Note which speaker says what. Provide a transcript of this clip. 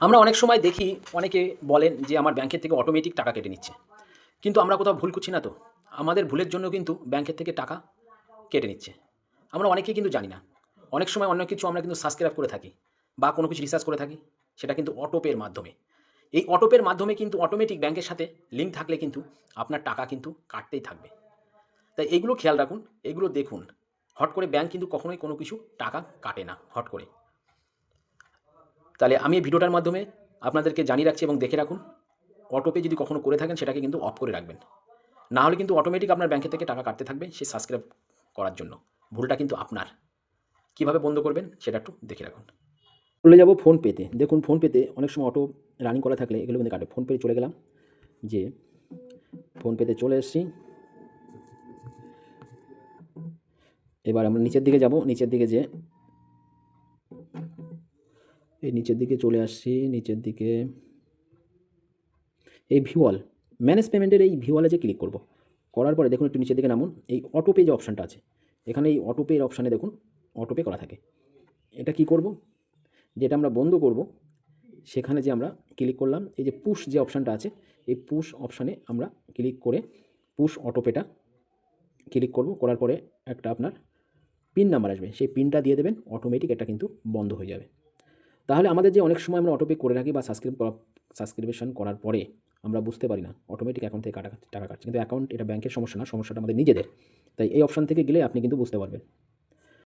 Speaker 1: আমরা অনেক সময় দেখি অনেকে বলেন যে আমার ব্যাংকের থেকে অটোমেটিক টাকা কেটে নিচ্ছে। কিন্তু আমরা কোথাও ভুল করছি না তো? আমাদের ভুলের জন্য কিন্তু ব্যাংকের থেকে টাকা কেটে নিচ্ছে। আমরা অনেকেই কিন্তু জানি না। অনেক সময় অন্য কিছু আমরা কিন্তু সাবস্ক্রাইব করে থাকি বা কোনো কিছু রিসার্চ করে থাকি। সেটা কিন্তু অটোপের মাধ্যমে। এই অটোপের মাধ্যমে কিন্তু অটোমেটিক ব্যাংকের সাথে লিঙ্ক থাকলে কিন্তু আপনার টাকা কিন্তু কাটতেই থাকবে। তাই এগুলো খেয়াল রাখুন, এগুলো দেখুন। হট করে ব্যাংক কিন্তু কখনোই কোনো কিছু টাকা কাটে না হট করে। তাহলে আমি এই ভিডিওটার মাধ্যমে আপনাদেরকে জানিয়ে রাখছি এবং দেখে রাখুন, অটোপে যদি কখনো করে থাকেন সেটাকে কিন্তু অফ করে রাখবেন। না হলে কিন্তু অটোমেটিক আপনার ব্যাংকে থেকে টাকা কাটতে থাকবে সেই সাবস্ক্রাইব করার জন্য। ভুলটা কিন্তু আপনার। কিভাবে বন্ধ করবেন সেটা একটু দেখে রাখুন। চলে যাব ফোনপেতে। দেখুন ফোনপেতে অনেক সময় অটো রানিং করা থাকলে এগুলো কিন্তু কাটে। ফোনপে চলে গেলাম, যে ফোনপেতে চলে এসেছি। এবার আমরা নিচের দিকে যাব, নিচের দিকে যেয়ে এই নিচের দিকে চলে আসছি। নিচের দিকে এই ভিউয়াল, ম্যানেজ পেমেন্টের এই ভিউয়ালে যে ক্লিক করব। করার পরে দেখুন একটু নিচের দিকে নামুন। এই অটোপে যে অপশানটা আছে, এখানে এই অটোপের অপশানে দেখুন অটোপে করা থাকে। এটা কি করব, যেটা আমরা বন্ধ করব সেখানে যে আমরা ক্লিক করলাম, এই যে পুশ যে অপশানটা আছে, এই পুশ অপশানে আমরা ক্লিক করে পুশ অটোপেটা ক্লিক করব। করার পরে একটা আপনার পিন নাম্বার আসবে, সেই পিনটা দিয়ে দেবেন, অটোমেটিক এটা কিন্তু বন্ধ হয়ে যাবে। তাহলে আমাদের যে অনেক সময় আমরা অটোপে করে রাখি বা সাবস্ক্রিপশন করার পরে আমরা বুঝতে পারি না অটোমেটিক অ্যাকাউন্ট থেকে টাকা কাটছে, কিন্তু অ্যাকাউন্ট এটা ব্যাংকের সমস্যা না, সমস্যাটা আমাদের নিজেদের। তাই এই অপশান থেকে গেলে আপনি কিন্তু বুঝতে পারবেন।